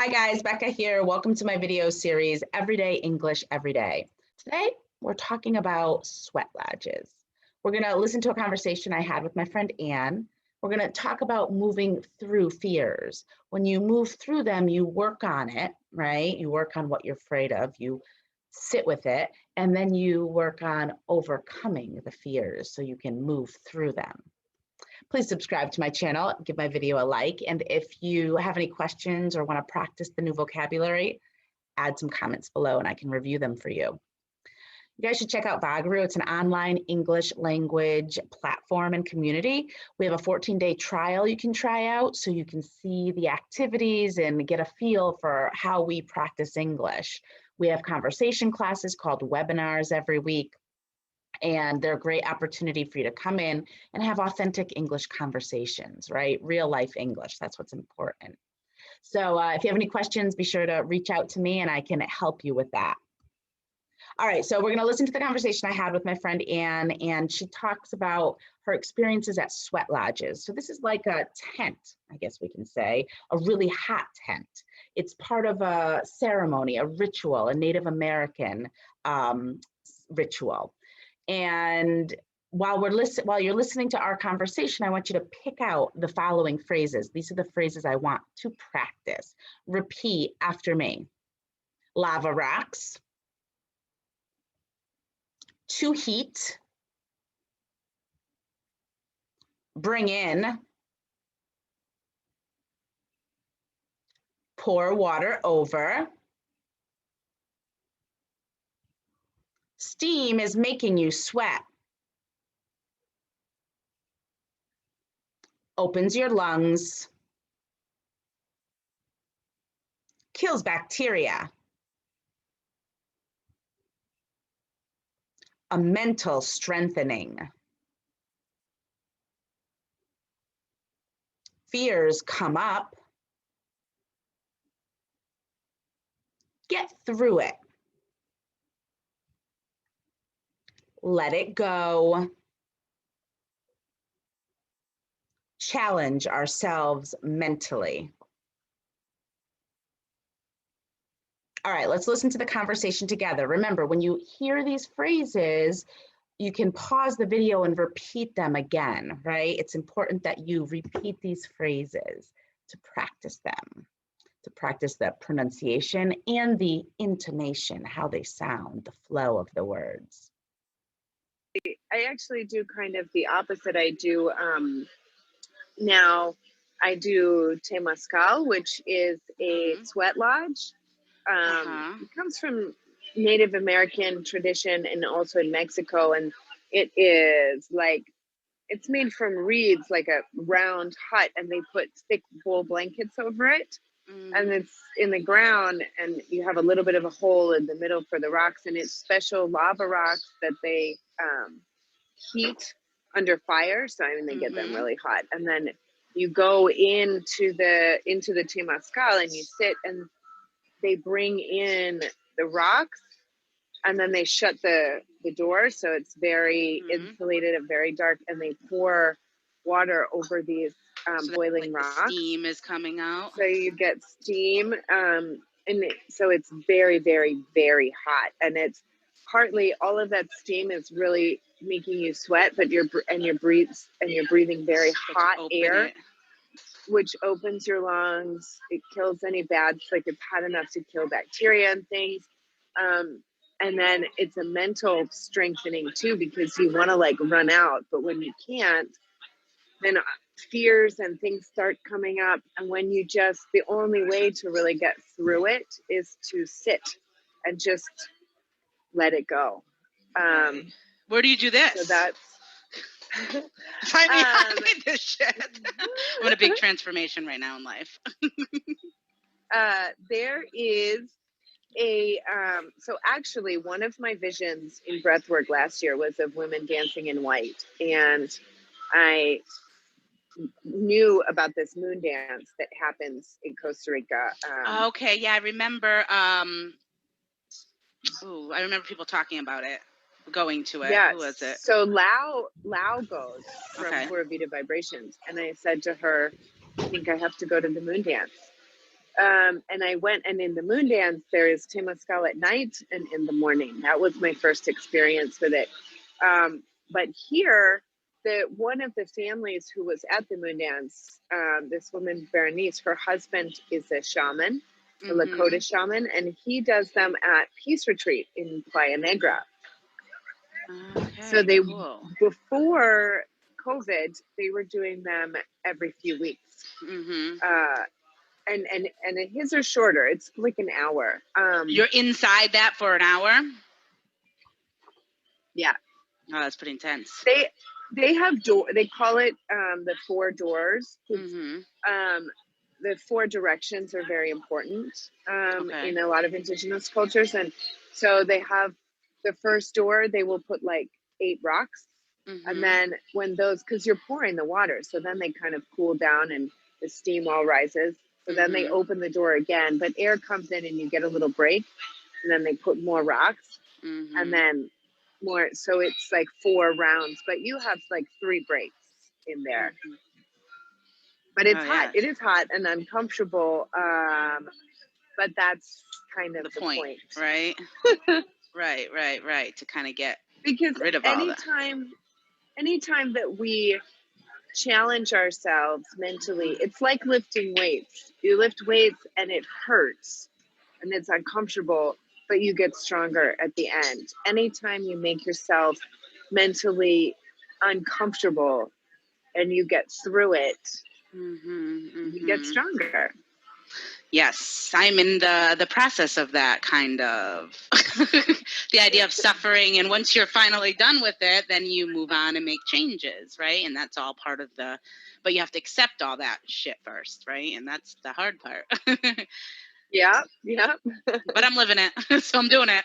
Hi guys, Bekah here. Welcome to my video series, Everyday English Every Day. Today, we're talking about sweat lodges. We're gonna listen to a conversation I had with my friend Anne. We're gonna talk about moving through fears. When you move through them, you work on it, right? You work on what you're afraid of, you sit with it, and then you work on overcoming the fears so you can move through them. Please subscribe to my channel, give my video a like, and if you have any questions or want to practice the new vocabulary, add some comments below and I can review them for you. You guys should check out Vagaru. It's an online English language platform and community. We have a 14-day trial you can try out so you can see the activities and get a feel for how we practice English. We have conversation classes called webinars every week, and they're a great opportunity for you to come in and have authentic English conversations, right? Real life English, that's what's important. So if you have any questions, be sure to reach out to me and I can help you with that. All right, so we're gonna listen to the conversation I had with my friend Anne, and she talks about her experiences at sweat lodges. So this is like a tent, I guess we can say, a really hot tent. It's part of a ceremony, a ritual, a Native American ritual. And while you're listening to our conversation, I want you to pick out the following phrases. These are the phrases I want to practice. Repeat after me. Lava rocks. To heat. Bring in. Pour water over. Steam is making you sweat. Opens your lungs. Kills bacteria. A mental strengthening. Fears come up. Get through it. Let it go. Challenge ourselves mentally. All right, let's listen to the conversation together. Remember, when you hear these phrases, you can pause the video and repeat them again, right? It's important that you repeat these phrases to practice them, to practice the pronunciation and the intonation, how they sound, the flow of the words. I actually do kind of the opposite. I do now I do Temascal, which is a sweat lodge. It comes from Native American tradition and also in Mexico. And it is like, it's made from reeds, like a round hut, and they put thick wool blankets over it. And it's in the ground, and you have a little bit of a hole in the middle for the rocks, and it's special lava rocks that they heat under fire. So I mean, they get them really hot, and then you go into the Temascal and you sit, and they bring in the rocks, and then they shut the door, so it's very insulated and very dark, and they pour water over these so boiling like rocks. Steam is coming out. So you get steam, and so it's very, very, very hot, and it's partly all of that steam is really making you sweat, but you're breathing very hot air, which opens your lungs. It kills any like it's hot enough to kill bacteria and things. And then it's a mental strengthening too, because you want to like run out, but when you can't, then fears and things start coming up. And when the only way to really get through it is to sit and just let it go. Where do you do this? So that's I need this shit. I'm in a big transformation right now in life. There is so actually one of my visions in breathwork last year was of women dancing in white, and I knew about this moon dance that happens in Costa Rica. Okay, yeah, I remember. I remember people talking about it, going to it. Yes. Who was it? So Lau goes from Pura Vida Vibrations, and I said to her, I think I have to go to the moon dance. And I went, and in the moon dance, there is Temazcal at night and in the morning. That was my first experience with it. But here, one of the families who was at the moon dance, this woman, Berenice, her husband is a shaman, a Lakota shaman, and he does them at Peace Retreat in Playa Negra. Okay, So they, cool. before COVID, they were doing them every few weeks. And his are shorter. It's like an hour. You're inside that for an hour? Yeah. Oh, that's pretty intense. They have they call it the 4 doors. The 4 directions are very important in a lot of indigenous cultures. And so they have the first door, they will put like 8 rocks. And then when those, because you're pouring the water, so then they kind of cool down and the steam all rises. So then they open the door again, but air comes in and you get a little break. And then they put more rocks and then more. So it's like 4 rounds, but you have like 3 breaks in there. But it's hot. It is hot and uncomfortable. But that's kind of the point. Right? Right. To kind of get because rid of all that. Anytime that we challenge ourselves mentally, it's like lifting weights. You lift weights and it hurts and it's uncomfortable, but you get stronger at the end. Anytime you make yourself mentally uncomfortable and you get through it, you get stronger. Yes, I'm in the process of that, kind of. The idea of suffering, and once you're finally done with it, then you move on and make changes, right? And that's all part of but you have to accept all that shit first, right? And that's the hard part. Yeah. But I'm living it, so I'm doing it.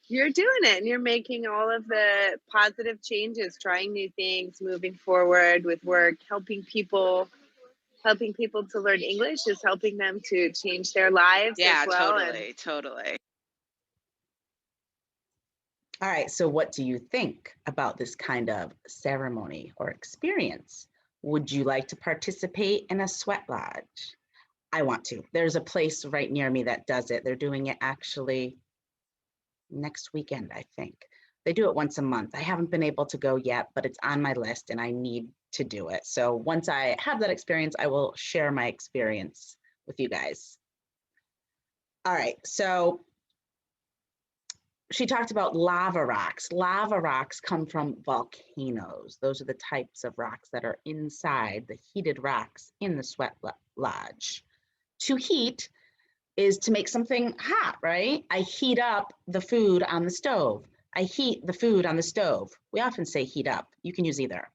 You're doing it, and you're making all of the positive changes, trying new things, moving forward with work, helping people to learn English is helping them to change their lives as well. Totally. All right, so what do you think about this kind of ceremony or experience? Would you like to participate in a sweat lodge? I want to. There's a place right near me that does it. They're doing it actually next weekend, I think. They do it once a month. I haven't been able to go yet, but it's on my list and I need to do it. So once I have that experience, I will share my experience with you guys. All right, so she talked about lava rocks. Lava rocks come from volcanoes. Those are the types of rocks that are inside the heated rocks in the sweat lodge. To heat is to make something hot, right? I heat up the food on the stove. I heat the food on the stove. We often say heat up. You can use either.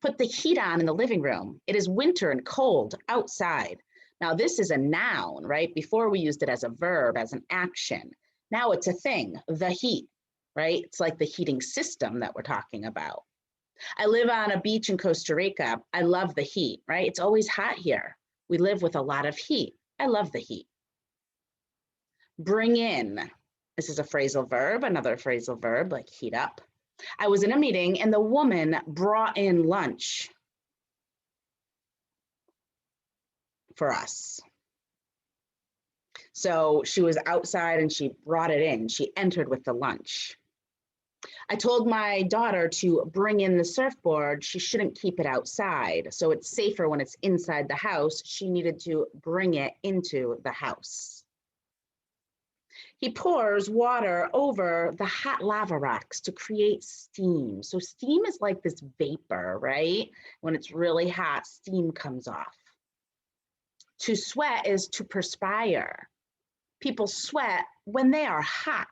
Put the heat on in the living room. It is winter and cold outside. Now, this is a noun, right? Before we used it as a verb, as an action. Now it's a thing, the heat, right? It's like the heating system that we're talking about. I live on a beach in Costa Rica. I love the heat, right? It's always hot here. We live with a lot of heat. I love the heat. Bring in. This is a phrasal verb, another phrasal verb like heat up. I was in a meeting and the woman brought in lunch for us. So she was outside and she brought it in. She entered with the lunch. I told my daughter to bring in the surfboard. She shouldn't keep it outside. So it's safer when it's inside the house. She needed to bring it into the house. He pours water over the hot lava rocks to create steam. So steam is like this vapor, right? When it's really hot, steam comes off. To sweat is to perspire. People sweat when they are hot.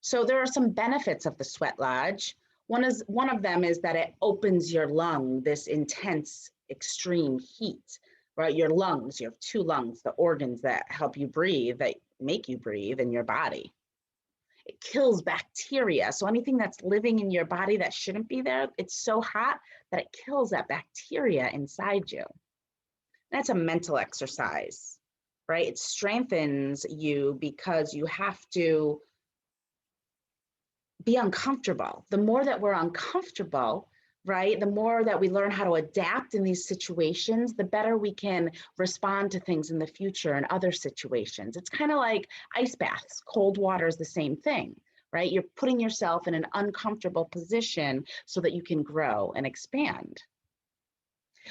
So there are some benefits of the sweat lodge. One of them is that it opens your lung, this intense, extreme heat, right? Your lungs, you have 2 lungs, the organs that help you breathe, that make you breathe in your body. It kills bacteria. So anything that's living in your body that shouldn't be there, it's so hot that it kills that bacteria inside you. That's a mental exercise, right? It strengthens you because you have to be uncomfortable. The more that we're uncomfortable, right? The more that we learn how to adapt in these situations, the better we can respond to things in the future and other situations. It's kind of like ice baths. Cold water is the same thing, right? You're putting yourself in an uncomfortable position so that you can grow and expand.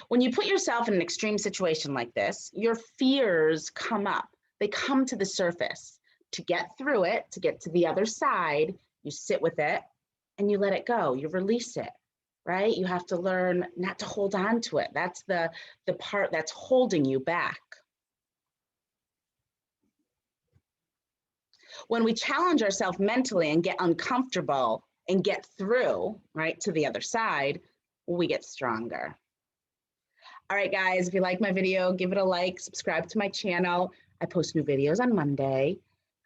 When you put yourself in an extreme situation like this, your fears come up. They come to the surface. To get through it, to get to the other side, you sit with it and you let it go. You release it, right? You have to learn not to hold on to it. That's the part that's holding you back. When we challenge ourselves mentally and get uncomfortable and get through, right, to the other side, we get stronger. All right, guys, if you like my video, give it a like, subscribe to my channel. I post new videos on Monday.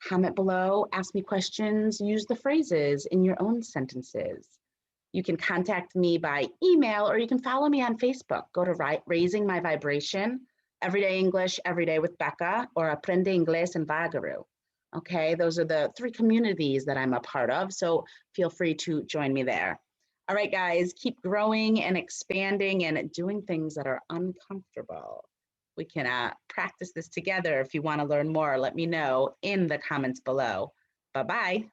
Comment below, ask me questions, use the phrases in your own sentences. You can contact me by email or you can follow me on Facebook. Go to Raising My Vibration, Everyday English, Everyday with Bekah, or Aprende Inglés en Vagaru. Okay, those are the 3 communities that I'm a part of, so feel free to join me there. All right, guys, keep growing and expanding and doing things that are uncomfortable. We can practice this together. If you want to learn more, let me know in the comments below. Bye-bye.